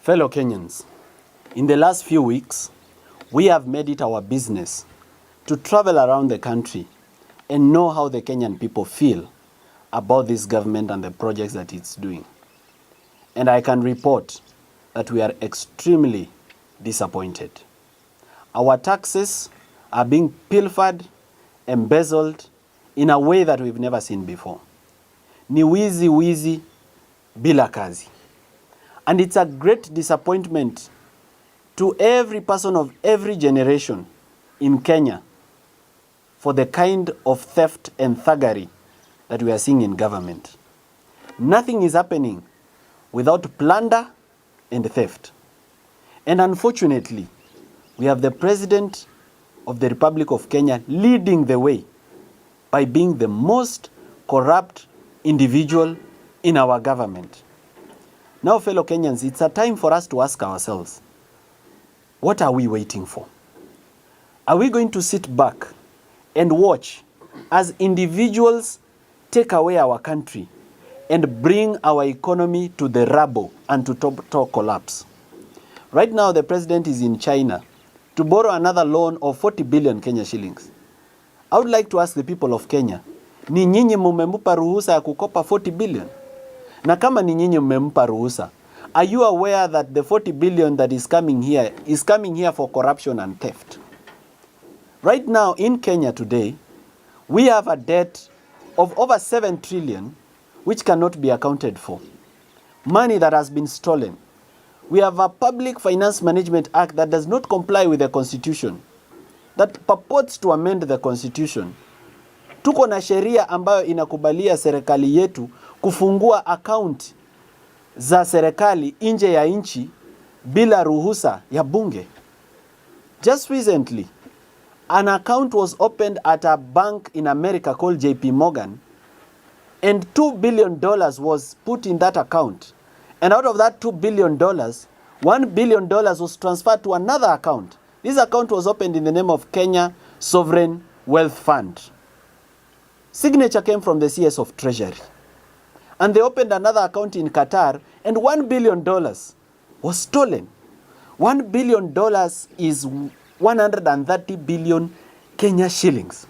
Fellow Kenyans, in the last few weeks, we have made it our business to travel around the country and know how the Kenyan people feel about this government and the projects that it's doing. And I can report that we are extremely disappointed. Our taxes are being pilfered, embezzled in a way that we've never seen before. Ni wizi bila kazi. And it's a great disappointment to every person of every generation in Kenya for the kind of theft and thuggery that we are seeing in government. Nothing is happening without plunder and theft. And unfortunately, we have the President of the Republic of Kenya leading the way by being the most corrupt individual in our government. Now, fellow Kenyans, it's a time for us to ask ourselves, what are we waiting for? Are we going to sit back and watch as individuals take away our country and bring our economy to the rubble and to total collapse? Right now, the president is in China to borrow another loan of 40 billion Kenya shillings. I would like to ask the people of Kenya, ni nyinyi mumemupa ruhusa ya kukopa 40 billion? Na kama ni nyinyi mmempa ruhusa, are you aware that the 40 billion that is coming here for corruption and theft? Right now in Kenya today, we have a debt of over 7 trillion which cannot be accounted for. Money that has been stolen. We have a Public Finance Management Act that does not comply with the Constitution, that purports to amend the Constitution. Tuko na sheria ambayo inakubalia serikali yetu kufungua account za serikali nje ya nchi bila ruhusa ya bunge. Just recently, an account was opened at a bank in America called JP Morgan, and $2 billion was put in that account. And out of that $2 billion, $1 billion was transferred to another account. This account was opened in the name of Kenya Sovereign Wealth Fund. Signature came from the CS of Treasury. And they opened another account in Qatar, and $1 billion was stolen. $1 billion is 130 billion Kenya shillings.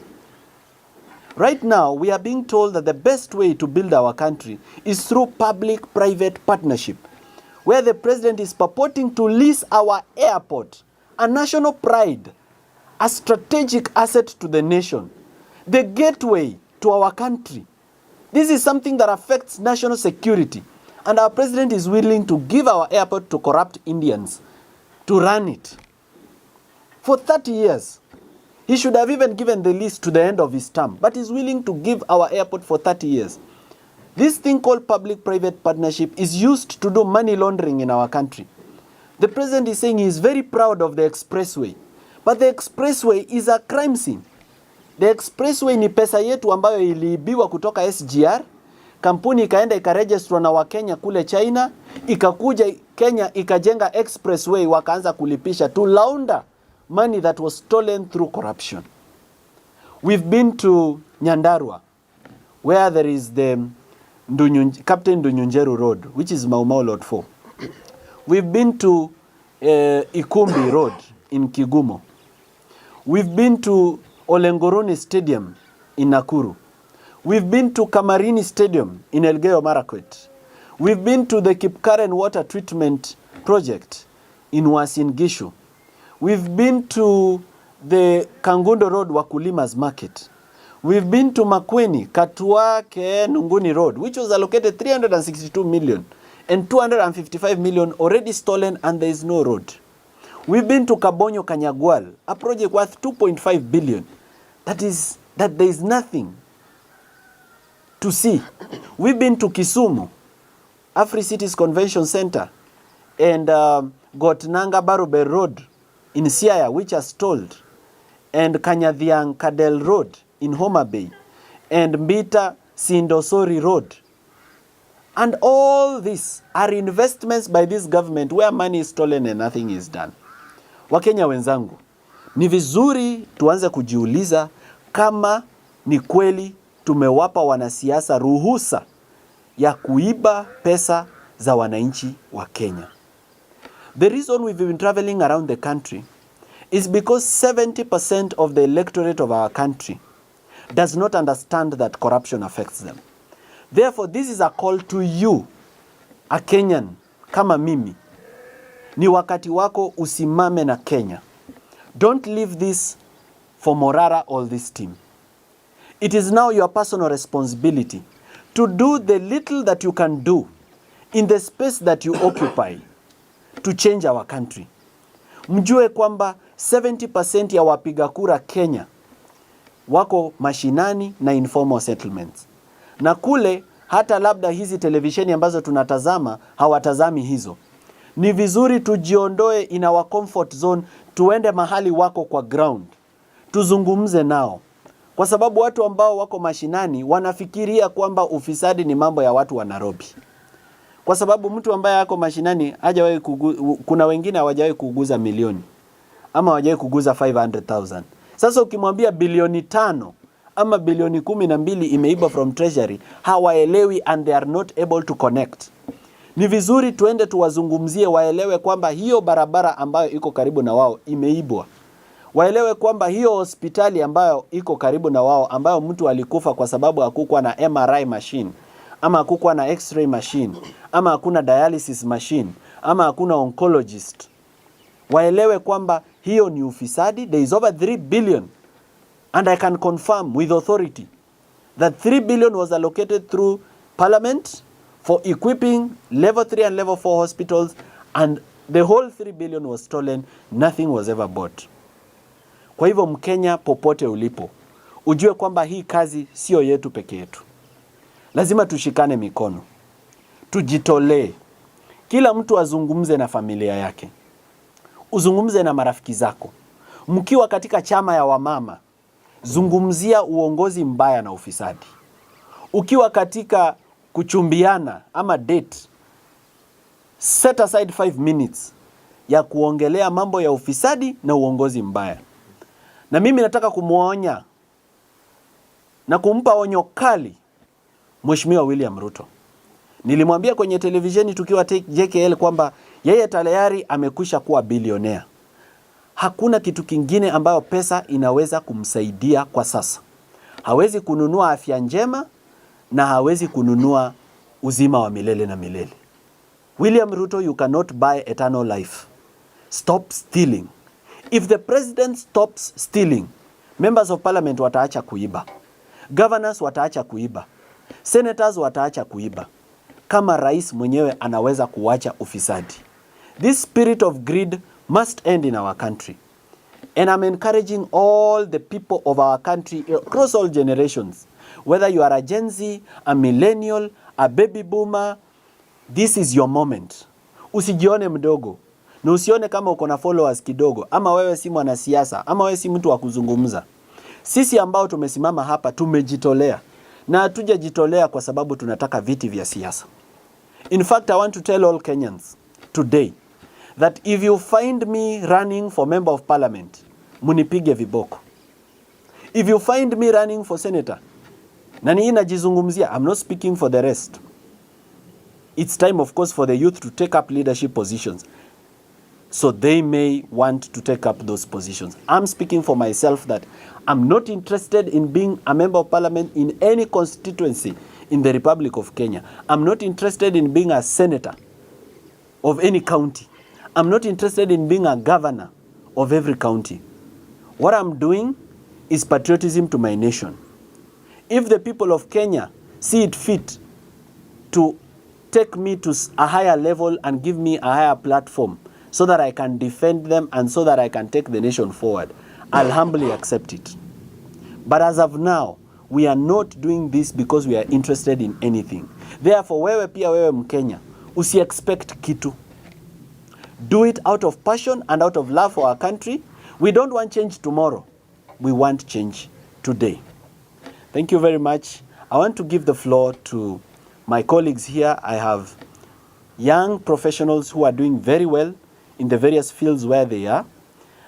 Right now, we are being told that the best way to build our country is through public-private partnership, where the president is purporting to lease our airport, a national pride, a strategic asset to the nation, the gateway to our country. This is something that affects national security, and our president is willing to give our airport to corrupt Indians to run it. For 30 years, he should have even given the lease to the end of his term, but he's willing to give our airport for 30 years. This thing called public-private partnership is used to do money laundering in our country. The president is saying he is very proud of the expressway, but the expressway is a crime scene. The expressway ni pesa yetu ambayo iliibiwa kutoka SGR, kampuni ikaenda ikaregistrwa na Wakenya kule China, ikakuja Kenya ikajenga expressway, wakaanza kulipisha to launder money that was stolen through corruption. We've been to Nyandarua, where there is the Captain Ndunyunjeru Road, which is Mau Mau Lot 4. We've been to Ikumbi Road in Kigumo. We've been to Olengoroni Stadium in Nakuru. We've been to Kamarini Stadium in Elgeyo Marakwet. We've been to the Kipkaren Water Treatment Project in Uasin Gishu. We've been to the Kangundo Road Wakulima's Market. We've been to Makweni, Katua Ke Nunguni Road, which was allocated 362 million and 255 million already stolen, and there is no road. We've been to Kabonyo Kanyagwal, a project worth 2.5 billion. That there is nothing to see. We've been to Kisumu, Afri Cities Convention Center, and got Nanga Barube Road in Siaya, which are stalled, and Kanyadhiang Kadel Road in Homa Bay, and Mbita Sindosori Road. And all these are investments by this government where money is stolen and nothing is done. Wakenya wenzangu, ni vizuri tuanze kujiuliza kama ni kweli tumewapa wanasiasa ruhusa ya kuiba pesa za wananchi wa Kenya. The reason we've been traveling around the country is because 70% of the electorate of our country does not understand that corruption affects them. Therefore, this is a call to you, a Kenyan, kama mimi. Ni wakati wako usimame na Kenya. Don't leave this for MORARA or this team. It is now your personal responsibility to do the little that you can do in the space that you occupy to change our country. Mjue kwamba 70% ya wapiga kura Kenya wako mashinani na informal settlements. Na kule hata labda hizi televisheni ambazo tunatazama hawatazami hizo. Ni vizuri tujiondoe in our comfort zone, tuende mahali wako kwa ground. Tuzungumze nao. Kwa sababu watu ambao wako mashinani wanafikiria kwamba ufisadi ni mambo ya watu wa Nairobi. Kwa sababu mtu ambaye yako mashinani hajawahi kuna wengine hawajawahi kuguza milioni ama hawajawahi kuguza 500,000. Sasa ukimwambia bilioni 5 ama bilioni 12 imeiba from treasury, hawaelewi and they are not able to connect. Ni vizuri tuende tuwazungumzie waelewe kwamba hiyo barabara ambayo iko karibu na wao imeibwa. Waelewe kwamba hiyo hospitali ambayo iko karibu na wao ambayo mtu alikufa kwa sababu hakukuwa na MRI machine ama hakukuwa na X-ray machine ama hakuna dialysis machine ama hakuna oncologist. Waelewe kwamba hiyo ni ufisadi. There is over 3 billion and I can confirm with authority that 3 billion was allocated through Parliament for equipping level 3 and level 4 hospitals, and the whole 3 billion was stolen. Nothing was ever bought. Kwa hivyo Mkenya popote ulipo, ujue kwamba hii kazi sio yetu peke yetu. Lazima tushikane mikono. Tujitolee. Kila mtu azungumze na familia yake. Uzungumze na marafiki zako. Mkiwa katika chama ya wamama, zungumzia uongozi mbaya na ufisadi. Ukiwa katika kuchumbiana ama date, set aside 5 minutes ya kuongelea mambo ya ufisadi na uongozi mbaya. Na mimi nataka kumuonya na kumpa onyo kali Mheshimiwa William Ruto. Nilimwambia kwenye televisheni tukiwa JKL kwamba yeye tayari amekwisha kuwa bilionea. Hakuna kitu kingine ambayo pesa inaweza kumsaidia kwa sasa. Hawezi kununua afya njema na hawezi kununua uzima wa milele na milele. William Ruto, you cannot buy eternal life. Stop stealing. If the president stops stealing, members of parliament wataacha kuiba. Governors wataacha kuiba. Senators wataacha kuiba. Kama rais mwenyewe anaweza kuacha ufisadi. This spirit of greed must end in our country. And I'm encouraging all the people of our country across all generations, whether you are a Gen Z, a millennial, a baby boomer, this is your moment. Usijione mdogo. Na usione kama uko na followers kidogo, ama wewe si mwanasiasa, ama wewe si mtu wa kuzungumza. Sisi ambao tumesimama hapa tumejitolea. Na hatujajitolea kwa sababu tunataka viti vya siasa. In fact, I want to tell all Kenyans today that if you find me running for member of parliament, munipige viboko. If you find me running for senator, na ni najizungumzia, I'm not speaking for the rest. It's time, of course, for the youth to take up leadership positions, so they may want to take up those positions. I'm speaking for myself that I'm not interested in being a member of parliament in any constituency in the Republic of Kenya. I'm not interested in being a senator of any county. I'm not interested in being a governor of every county. What I'm doing is patriotism to my nation. If the people of Kenya see it fit to take me to a higher level and give me a higher platform so that I can defend them and so that I can take the nation forward, I'll humbly accept it. But as of now, we are not doing this because we are interested in anything. Therefore, wewe pia wewe Mkenya, usi-expect kitu. Do it out of passion and out of love for our country. We don't want change tomorrow. We want change today. Thank you very much. I want to give the floor to my colleagues here. I have young professionals who are doing very well in the various fields where they are.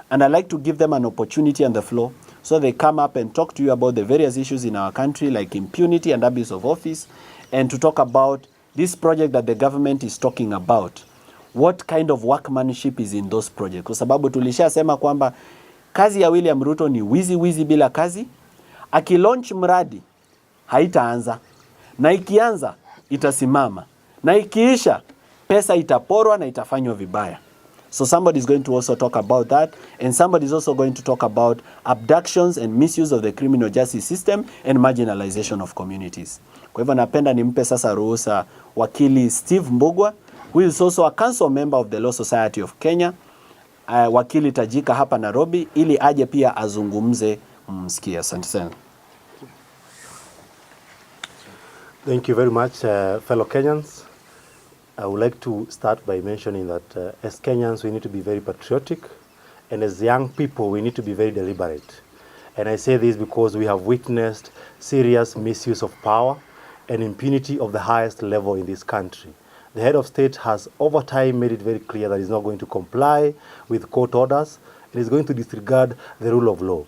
And I'd like to give them an opportunity on the floor so they come up and talk to you about the various issues in our country like impunity and abuse of office, and to talk about this project that the government is talking about, what kind of workmanship is in those projects, kwa sababu tulishasema kwamba kazi ya William Ruto ni wizi bila kazi. Akilaunch mradi haitaanza, na ikianza itasimama, na ikiisha pesa itaporwa na itafanywa vibaya. So somebody is going to also talk about that, and somebody is also going to talk about abductions and misuse of the criminal justice system and marginalization of communities. Kwa hivyo napenda nimpe sasa ruhusa wakili Steve Mbugua, who is also a council member of the Law Society of Kenya, wakili tajika hapa Nairobi, ili aje pia azungumze msikia. Asante sana. Thank you very much, fellow Kenyans. I would like to start by mentioning that as Kenyans, we need to be very patriotic, and as young people, we need to be very deliberate. And I say this because we have witnessed serious misuse of power and impunity of the highest level in this country. The head of state has over time made it very clear that he's not going to comply with court orders and is going to disregard the rule of law.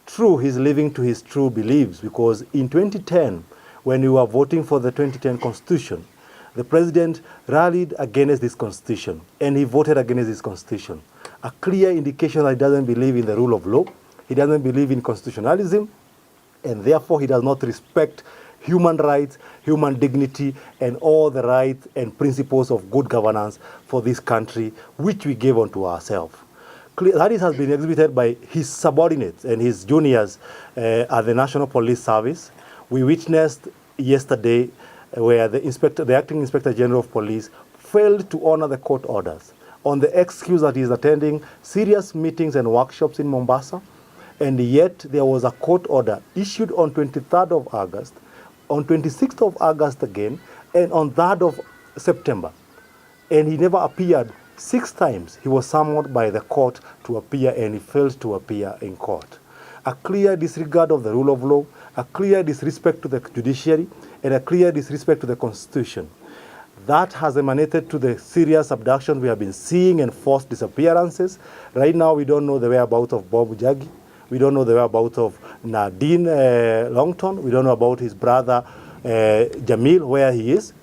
True, he's living to his true beliefs, because in 2010, when we were voting for the 2010 Constitution, the president rallied against this constitution, and he voted against this constitution. A clear indication that he doesn't believe in the rule of law, he doesn't believe in constitutionalism, and therefore he does not respect human rights, human dignity, and all the rights and principles of good governance for this country, which we gave unto ourselves. That has been exhibited by his subordinates and his juniors at the National Police Service. We witnessed yesterday where the acting Inspector General of Police failed to honor the court orders on the excuse that he is attending serious meetings and workshops in Mombasa, and yet there was a court order issued on 23rd of August, on 26th of August again, and on 3rd of September. And he never appeared. 6 times he was summoned by the court to appear, and he failed to appear in court. A clear disregard of the rule of law, a clear disrespect to the judiciary, and a clear disrespect to the Constitution. That has emanated to the serious abduction we have been seeing and forced disappearances. Right now, we don't know the whereabouts of Bob Jagi. We don't know the whereabouts of Nadine Longton. We don't know about his brother Jamil, where he is.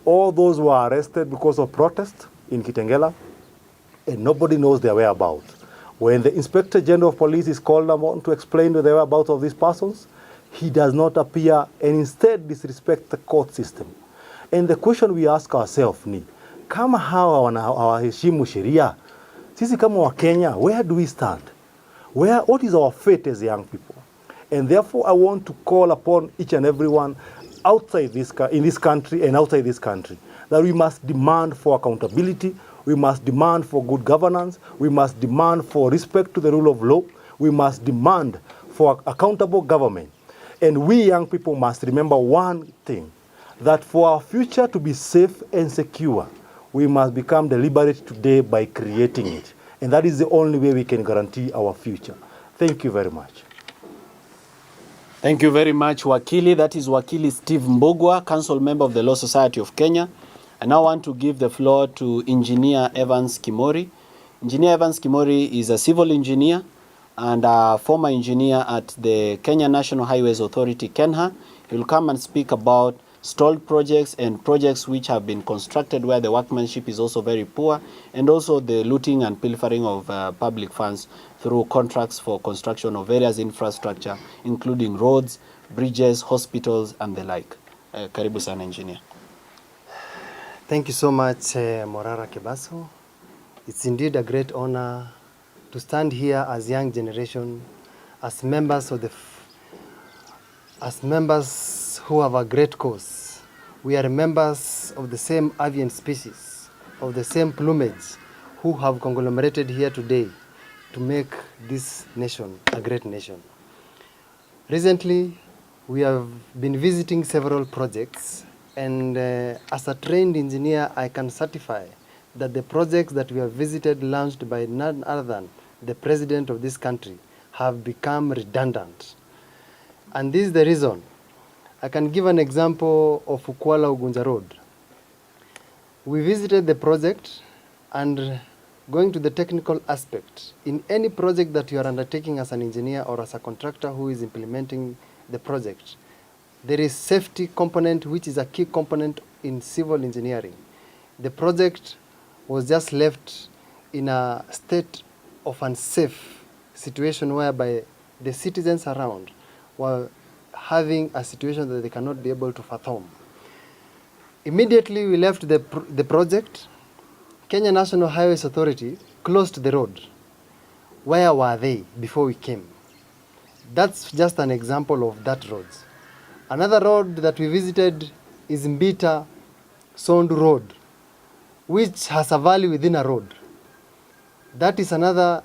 All those were arrested because of protest in Kitengela, and nobody knows their whereabouts. When the Inspector General of Police is called upon to explain the whereabouts of these persons, he does not appear, and instead disrespect the court system. And the question we ask ourselves ni, kama hawa hawaheshimu sheria, sisi kama wa Kenya, where do we stand? What is our fate as young people? And therefore, I want to call upon each and everyone outside in this country and outside this country, that we must demand for accountability, we must demand for good governance, we must demand for respect to the rule of law, we must demand for accountable government. And we young people must remember one thing, that for our future to be safe and secure, we must become deliberate today by creating it. And that is the only way we can guarantee our future. Thank you very much. Thank you very much, Wakili. That is Wakili Steve Mbugua, Council Member of the Law Society of Kenya. I now want to give the floor to Engineer Evans Kimori. Engineer Evans Kimori is a civil engineer and a former engineer at the Kenya National Highways Authority, KENHA. He will come and speak about stalled projects and projects which have been constructed where the workmanship is also very poor, and also the looting and pilfering of public funds through contracts for construction of various infrastructure, including roads, bridges, hospitals, and the like. Karibu sana, engineer. Thank you so much, MORARA KEBASO. It's indeed a great honor to stand here as young generation, as members of as members who have a great cause. We are members of the same avian species, of the same plumage, who have conglomerated here today to make this nation a great nation. Recently, we have been visiting several projects, and as a trained engineer, I can certify that the projects that we have visited, launched by none other than the president of this country, have become redundant. And this is the reason. I can give an example of Ukwala Ugunja Road. We visited the project, and going to the technical aspect, in any project that you are undertaking as an engineer or as a contractor who is implementing the project, there is safety component, which is a key component in civil engineering. The project was just left in a state of unsafe situation whereby the citizens around were having a situation that they cannot be able to fathom. Immediately we left the project, Kenya National Highways Authority closed the road. Where were they before we came? That's just an example of that road. Another road that we visited is Mbita Sondu Road, which has a valley within a road. That is another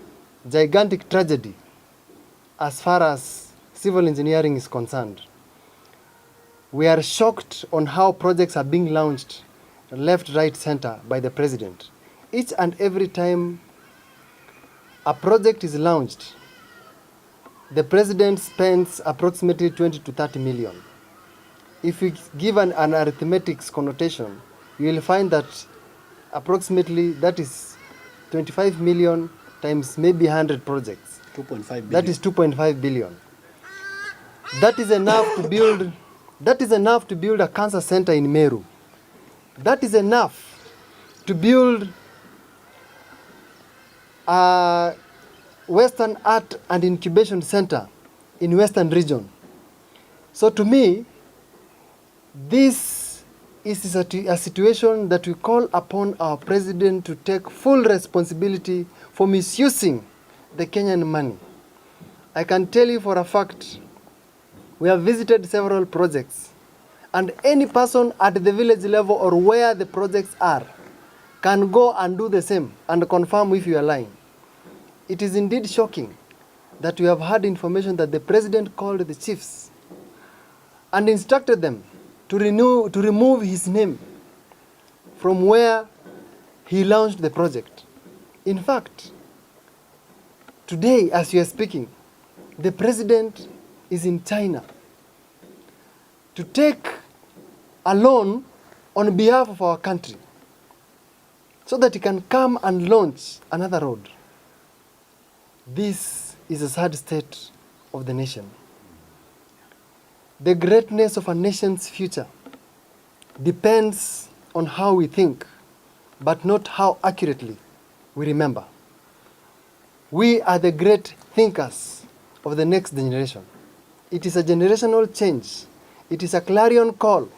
gigantic tragedy as far as civil engineering is concerned. We are shocked on how projects are being launched left, right, center by the president. Each and every time a project is launched, the president spends approximately 20 to 30 million. If we give an arithmetic connotation, you will find that approximately that is 25 million times maybe 100 projects. 2.5 billion. That is 2.5 billion. That is enough to build. That is enough to build a cancer center in Meru. That is enough to build a Western Art and Incubation Center in Western Region. So to me, this is a situation that we call upon our president to take full responsibility for misusing the Kenyan money. I can tell you for a fact, we have visited several projects, and any person at the village level or where the projects are can go and do the same and confirm if you are lying. It is indeed shocking that we have had information that the president called the chiefs and instructed them to remove his name from where he launched the project. In fact, today, as we are speaking, the president is in China to take a loan on behalf of our country so that he can come and launch another road. This is a sad state of the nation. The greatness of a nation's future depends on how we think, but not how accurately we remember. We are the great thinkers of the next generation. It is a generational change. It is a clarion call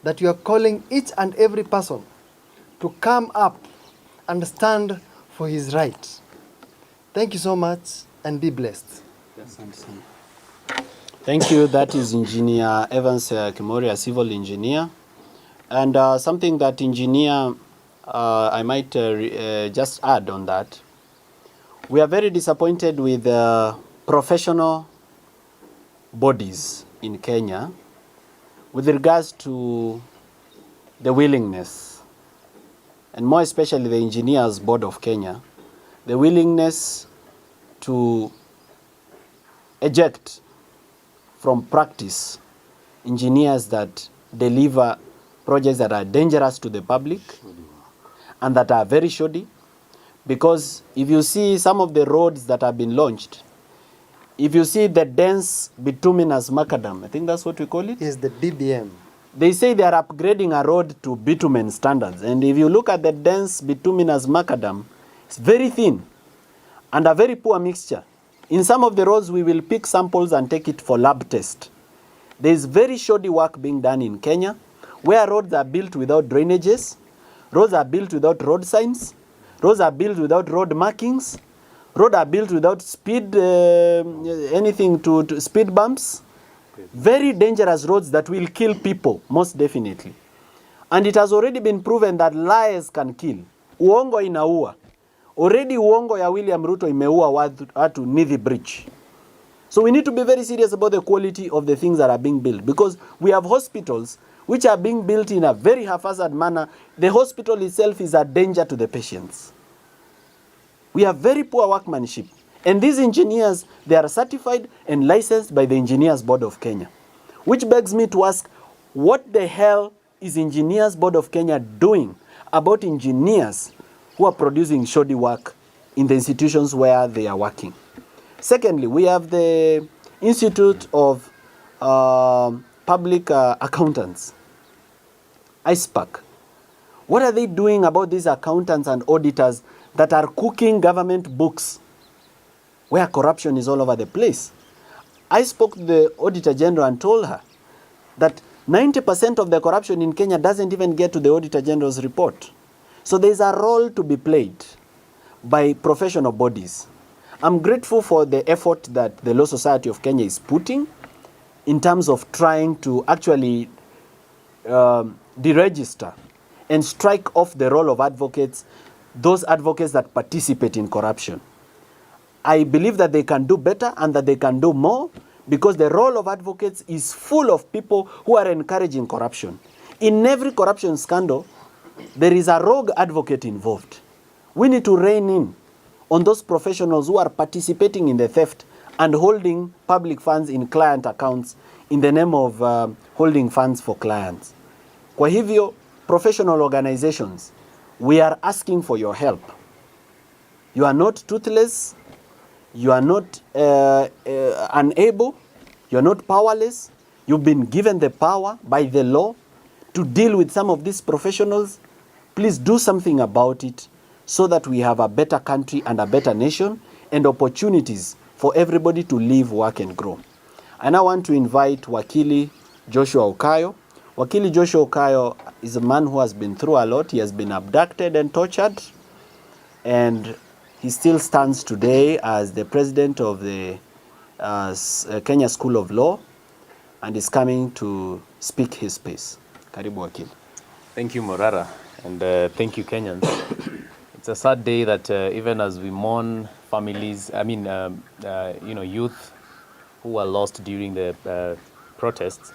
that you are calling each and every person to come up and stand for his right. Thank you so much and be blessed. Yes, thank you. That is Engineer Evans Kimori, a civil engineer. And something that engineer, I might just add on that. We are very disappointed with professional bodies in Kenya with regards to the willingness, and more especially the Engineers Board of Kenya, the willingness to eject from practice engineers that deliver projects that are dangerous to the public and that are very shoddy. Because if you see some of the roads that have been launched, if you see the dense bituminous macadam, I think that's what we call it? Yes, the DBM. They say they are upgrading a road to bitumen standards. And if you look at the dense bituminous macadam, it's very thin and a very poor mixture. In some of the roads, we will pick samples and take it for lab test. There is very shoddy work being done in Kenya, where roads are built without drainages, roads are built without road signs, roads are built without road markings, roads are built without speed, anything to speed bumps. Very dangerous roads that will kill people, most definitely. And it has already been proven that lies can kill. Uongo inaua. Already uongo ya William Ruto imeua watu Nithi Bridge. So we need to be very serious about the quality of the things that are being built, because we have hospitals which are being built in a very haphazard manner. The hospital itself is a danger to the patients. We have very poor workmanship. And these engineers, they are certified and licensed by the Engineers Board of Kenya. Which begs me to ask, what the hell is Engineers Board of Kenya doing about engineers who are producing shoddy work in the institutions where they are working? Secondly, we have the Institute of Public Accountants, ISPAC, What are they doing about these accountants and auditors that are cooking government books where corruption is all over the place? I spoke to the Auditor General and told her that 90% of the corruption in Kenya doesn't even get to the Auditor General's report. So there's a role to be played by professional bodies. I'm grateful for the effort that the Law Society of Kenya is putting in terms of trying to actually deregister and strike off the role of advocates, those advocates that participate in corruption. I believe that they can do better and that they can do more, because the role of advocates is full of people who are encouraging corruption. In every corruption scandal, there is a rogue advocate involved. We need to rein in on those professionals who are participating in the theft and holding public funds in client accounts in the name of holding funds for clients. Kwa hivyo, professional organizations, we are asking for your help. You are not toothless, you are not unable, you are not powerless. You've been given the power by the law to deal with some of these professionals. Please do something about it so that we have a better country and a better nation and opportunities for everybody to live, work and grow. And I want to invite Wakili Joshua Okayo. Wakili Joshua Okayo is a man who has been through a lot. He has been abducted and tortured, and he still stands today as the president of the Kenya School of Law, and is coming to speak his piece. Karibu Wakili. Thank you, Morara, and thank you, Kenyans. It's a sad day that even as we mourn families, youth who were lost during the protests,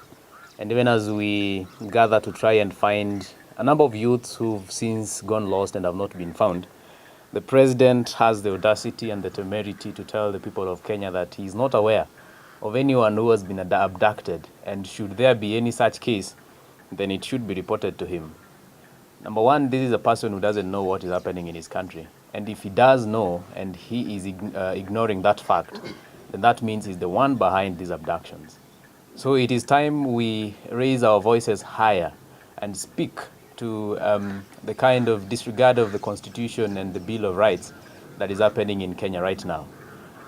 and even as we gather to try and find a number of youths who've since gone lost and have not been found, the president has the audacity and the temerity to tell the people of Kenya that he is not aware of anyone who has been abducted, and should there be any such case, then it should be reported to him. Number one, this is a person who doesn't know what is happening in his country. And if he does know and he is ignoring that fact, then that means he's the one behind these abductions. So it is time we raise our voices higher and speak to the kind of disregard of the Constitution and the Bill of Rights that is happening in Kenya right now.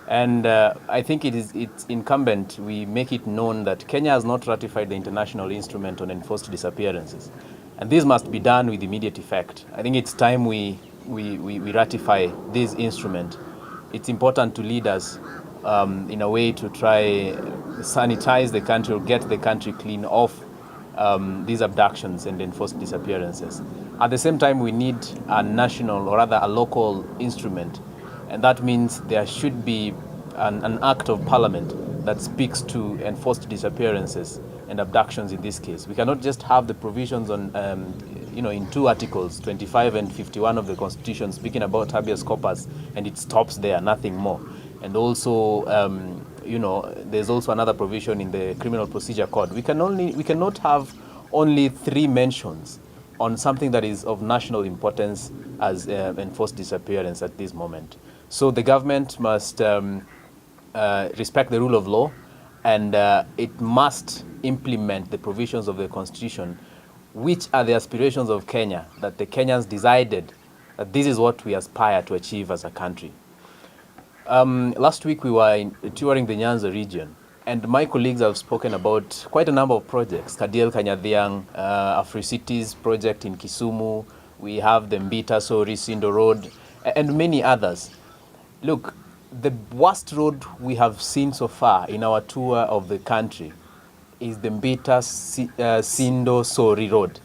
And I think it's incumbent we make it known that Kenya has not ratified the International Instrument on Enforced Disappearances. And this must be done with immediate effect. I think it's time we ratify this instrument. It's important to lead us in a way to try sanitize the country or get the country clean of these abductions and enforced disappearances. At the same time, we need a national, or rather a local instrument. And that means there should be an act of parliament that speaks to enforced disappearances and abductions in this case. We cannot just have the provisions on, in two articles, 25 and 51 of the Constitution, speaking about habeas corpus, and it stops there, nothing more. And also, there's also another provision in the Criminal Procedure Code. We cannot have only 3 mentions on something that is of national importance as enforced disappearance at this moment. So the government must respect the rule of law, and it must implement the provisions of the Constitution, which are the aspirations of Kenya, that the Kenyans decided that this is what we aspire to achieve as a country. Last week we were touring the Nyanza region, and my colleagues have spoken about quite a number of projects. Kadiel Kanyadhiang, Afri-Cities project in Kisumu, we have the Mbita Sori Sindo Road, and many others. Look, the worst road we have seen so far in our tour of the country is the Mbita Sindo Sori Road.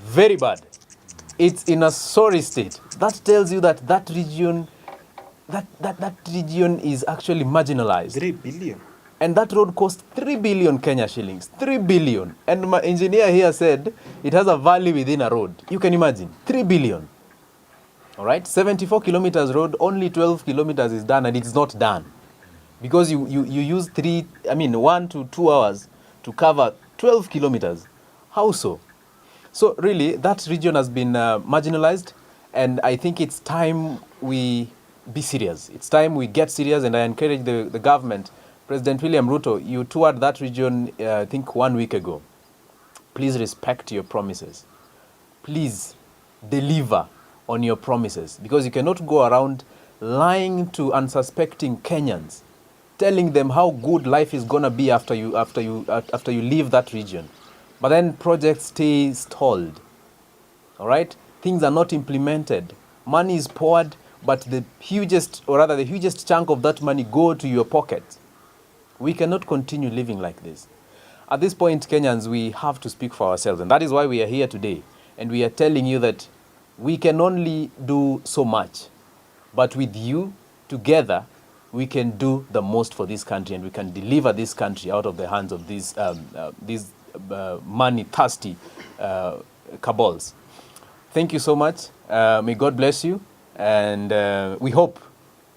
Very bad. It's in a sorry state. That tells you that that region is actually marginalized. 3 billion. And that road cost 3 billion Kenya shillings. 3 billion. And my engineer here said it has a valley within a road. You can imagine. 3 billion. All right? 74 kilometers road, only 12 kilometers is done, and it's not done. Because you use 1 to 2 hours to cover 12 kilometers. How so? So really, that region has been marginalized, and I think it's time we be serious. It's time we get serious, and I encourage the government. President William Ruto, you toured that region, I think 1 week ago. Please respect your promises. please deliver on your promises, because you cannot go around lying to unsuspecting Kenyans, telling them how good life is gonna be after you leave that region, but then projects stay stalled. All right, things are not implemented. Money is poured, but the hugest chunk of that money go to your pocket. We cannot continue living like this. At this point, Kenyans, we have to speak for ourselves, and that is why we are here today. And we are telling you that we can only do so much, but with you together, we can do the most for this country, and we can deliver this country out of the hands of these money-thirsty cabals. Thank you so much. May God bless you, and we hope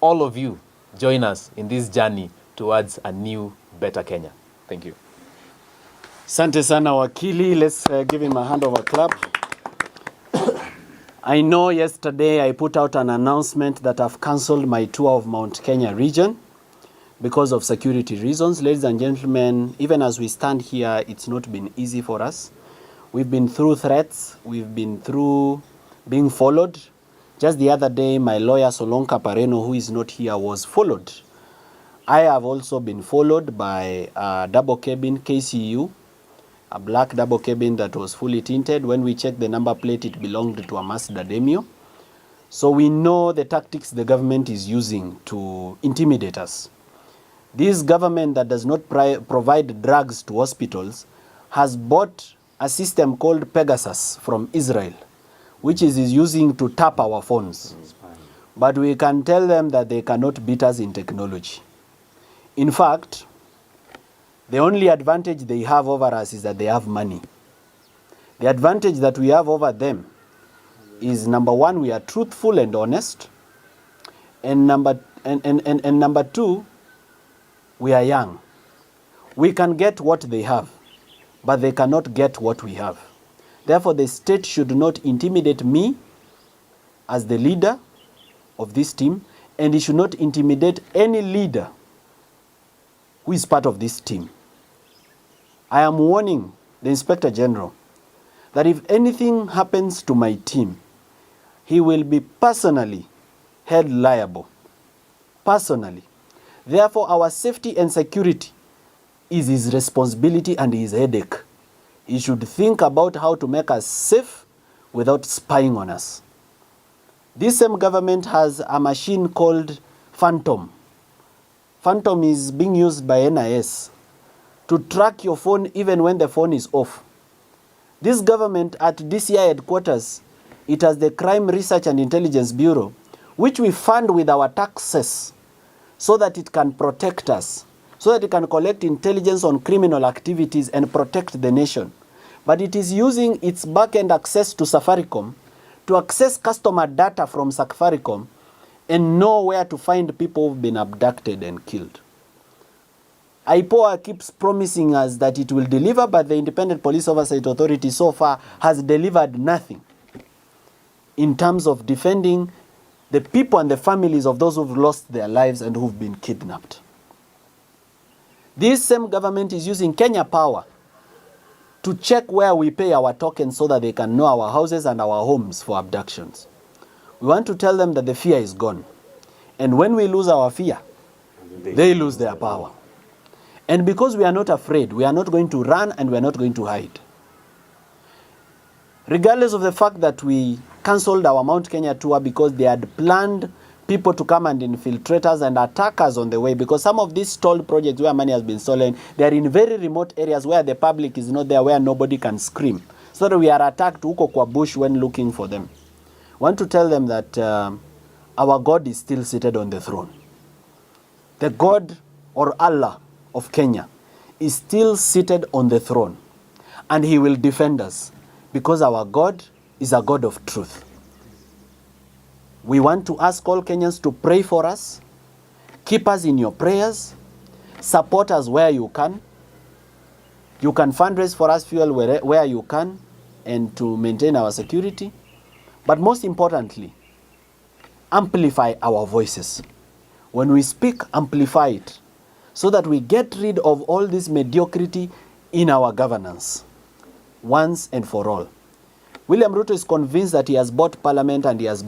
all of you join us in this journey towards a new, better Kenya. Thank you. Asante sana wakili. Let's give him a hand of a clap. I know yesterday I put out an announcement that I've cancelled my tour of Mount Kenya region because of security reasons. Ladies and gentlemen, even as we stand here, it's not been easy for us. We've been through threats. We've been through being followed. Just the other day, my lawyer Solonka Pareno, who is not here, was followed. I have also been followed by a double cabin KCU, a black double cabin that was fully tinted. When we checked the number plate, it belonged to a Mazda Demio. So we know the tactics the government is using to intimidate us. This government that does not provide drugs to hospitals has bought a system called Pegasus from Israel, which is using to tap our phones. But we can tell them that they cannot beat us in technology. In fact, the only advantage they have over us is that they have money. The advantage that we have over them is, number one, we are truthful and honest. And number two, we are young. We can get what they have, but they cannot get what we have. Therefore, the state should not intimidate me as the leader of this team, and it should not intimidate any leader who is part of this team. I am warning the Inspector General that if anything happens to my team, he will be personally held liable. Personally. Therefore, our safety and security is his responsibility and his headache. He should think about how to make us safe without spying on us. This same government has a machine called Phantom. Phantom is being used by NIS to track your phone even when the phone is off. This government at DCI headquarters, it has the Crime Research and Intelligence Bureau, which we fund with our taxes so that it can protect us, so that it can collect intelligence on criminal activities and protect the nation. But it is using its back-end access to Safaricom to access customer data from Safaricom and know where to find people who've been abducted and killed. IPOA keeps promising us that it will deliver, but the Independent Police Oversight Authority so far has delivered nothing in terms of defending the people and the families of those who've lost their lives and who've been kidnapped. This same government is using Kenya Power to check where we pay our tokens so that they can know our houses and our homes for abductions. We want to tell them that the fear is gone. And when we lose our fear, they lose their power. And because we are not afraid, we are not going to run and we are not going to hide. Regardless of the fact that we cancelled our Mount Kenya tour because they had planned people to come and infiltrate us and attack us on the way, because some of these stalled projects where money has been stolen, they are in very remote areas where the public is not there, where nobody can scream. So that we are attacked huko kwa bush when looking for them. I want to tell them that our God is still seated on the throne. The God or Allah of Kenya is still seated on the throne, and he will defend us because our God is a God of truth. We want to ask all Kenyans to pray for us, keep us in your prayers, support us where you can. You can fundraise for us fuel where you can and to maintain our security. But most importantly, amplify our voices. When we speak, amplify it so that we get rid of all this mediocrity in our governance once and for all. William Ruto is convinced that he has bought parliament and he has